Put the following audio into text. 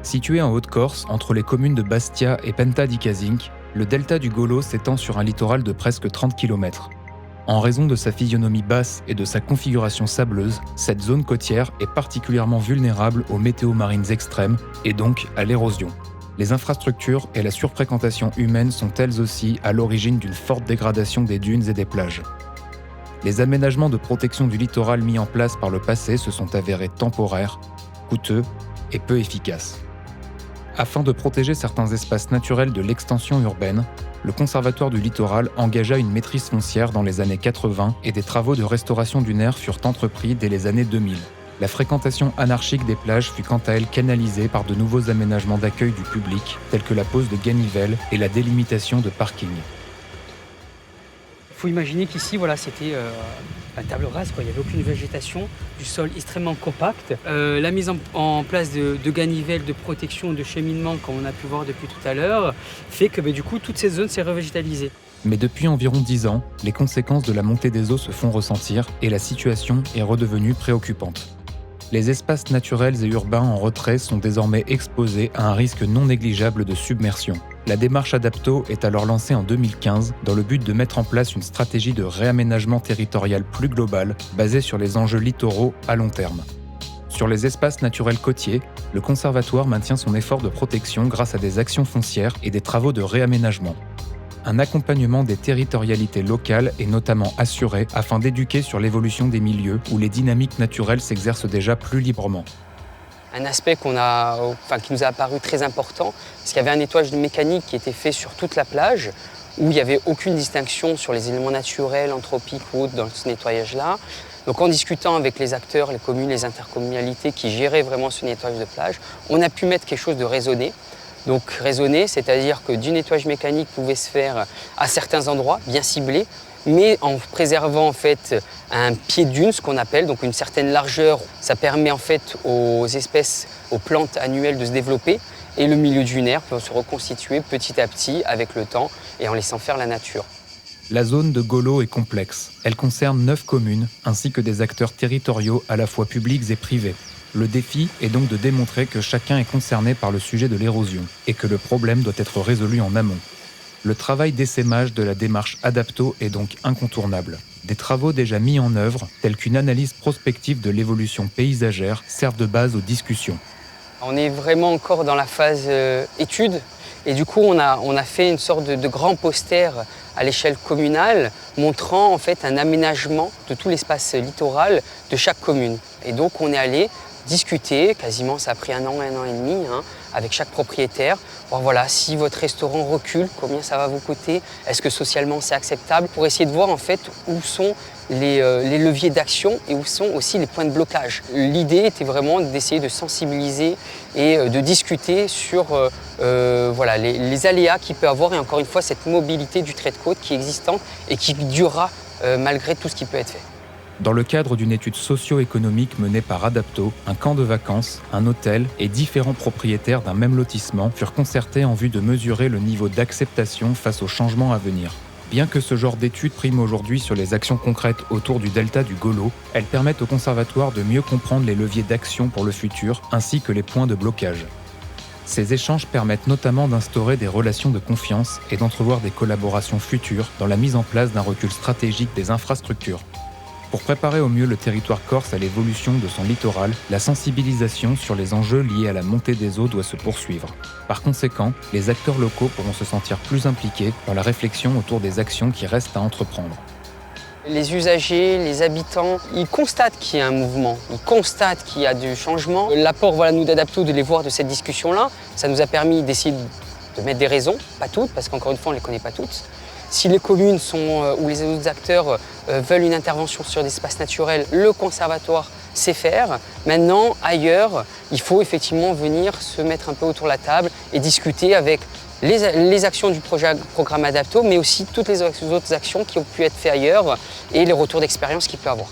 Situé en Haute-Corse, entre les communes de Bastia et Penta di Casinque, le delta du Golo s'étend sur un littoral de presque 30 km. En raison de sa physionomie basse et de sa configuration sableuse, cette zone côtière est particulièrement vulnérable aux météos marines extrêmes et donc à l'érosion. Les infrastructures et la surfréquentation humaine sont elles aussi à l'origine d'une forte dégradation des dunes et des plages. Les aménagements de protection du littoral mis en place par le passé se sont avérés temporaires, coûteux et peu efficaces. Afin de protéger certains espaces naturels de l'extension urbaine, le Conservatoire du littoral engagea une maîtrise foncière dans les années 80 et des travaux de restauration dunaire furent entrepris dès les années 2000. La fréquentation anarchique des plages fut quant à elle canalisée par de nouveaux aménagements d'accueil du public, tels que la pose de ganivelles et la délimitation de parkings. Il faut imaginer qu'ici, c'était une table rase, Il n'y avait aucune végétation, du sol extrêmement compact. La mise en place de ganivelles, de protection, de cheminement, comme on a pu voir depuis tout à l'heure, fait que du coup, toute cette zone s'est revégétalisée. Mais depuis environ 10 ans, les conséquences de la montée des eaux se font ressentir et la situation est redevenue préoccupante. Les espaces naturels et urbains en retrait sont désormais exposés à un risque non négligeable de submersion. La démarche Adapto est alors lancée en 2015 dans le but de mettre en place une stratégie de réaménagement territorial plus globale basée sur les enjeux littoraux à long terme. Sur les espaces naturels côtiers, le Conservatoire maintient son effort de protection grâce à des actions foncières et des travaux de réaménagement. Un accompagnement des territorialités locales est notamment assuré afin d'éduquer sur l'évolution des milieux où les dynamiques naturelles s'exercent déjà plus librement. Un aspect qui nous a apparu très important, c'est qu'il y avait un nettoyage mécanique qui était fait sur toute la plage, où il n'y avait aucune distinction sur les éléments naturels, anthropiques ou autres dans ce nettoyage-là. Donc en discutant avec les acteurs, les communes, les intercommunalités qui géraient vraiment ce nettoyage de plage, on a pu mettre quelque chose de raisonné. Donc raisonné, c'est-à-dire que du nettoyage mécanique pouvait se faire à certains endroits, bien ciblés, mais en préservant en fait un pied de dune, ce qu'on appelle, donc une certaine largeur. Ça permet en fait aux espèces, aux plantes annuelles de se développer et le milieu dunaire peut se reconstituer petit à petit avec le temps et en laissant faire la nature. La zone de Golo est complexe. Elle concerne 9 communes ainsi que des acteurs territoriaux à la fois publics et privés. Le défi est donc de démontrer que chacun est concerné par le sujet de l'érosion et que le problème doit être résolu en amont. Le travail d'essaimage de la démarche Adapto est donc incontournable. Des travaux déjà mis en œuvre, tels qu'une analyse prospective de l'évolution paysagère, servent de base aux discussions. On est vraiment encore dans la phase étude et du coup on a fait une sorte de grand poster à l'échelle communale montrant en fait un aménagement de tout l'espace littoral de chaque commune. Et donc on est allé discuter, quasiment ça a pris un an et demi, avec chaque propriétaire. Bon, si votre restaurant recule, combien ça va vous coûter? Est-ce que socialement c'est acceptable? Pour essayer de voir en fait où sont les leviers d'action et où sont aussi les points de blocage. L'idée était vraiment d'essayer de sensibiliser et de discuter sur les aléas qu'il peut avoir et encore une fois cette mobilité du trait de côte qui est existante et qui durera malgré tout ce qui peut être fait. Dans le cadre d'une étude socio-économique menée par Adapto, un camp de vacances, un hôtel et différents propriétaires d'un même lotissement furent concertés en vue de mesurer le niveau d'acceptation face aux changements à venir. Bien que ce genre d'études prime aujourd'hui sur les actions concrètes autour du delta du Golo, elles permettent au Conservatoire de mieux comprendre les leviers d'action pour le futur ainsi que les points de blocage. Ces échanges permettent notamment d'instaurer des relations de confiance et d'entrevoir des collaborations futures dans la mise en place d'un recul stratégique des infrastructures. Pour préparer au mieux le territoire corse à l'évolution de son littoral, la sensibilisation sur les enjeux liés à la montée des eaux doit se poursuivre. Par conséquent, les acteurs locaux pourront se sentir plus impliqués dans la réflexion autour des actions qui restent à entreprendre. Les usagers, les habitants, ils constatent qu'il y a un mouvement, ils constatent qu'il y a du changement. L'apport nous d'Adapto de les voir de cette discussion-là, ça nous a permis d'essayer de mettre des raisons, pas toutes, parce qu'encore une fois on ne les connaît pas toutes. Si les communes ou les autres acteurs veulent une intervention sur des espaces naturels, le conservatoire sait faire. Maintenant, ailleurs, il faut effectivement venir se mettre un peu autour de la table et discuter avec les actions du programme Adapto, mais aussi toutes les autres actions qui ont pu être faites ailleurs et les retours d'expérience qu'il peut avoir.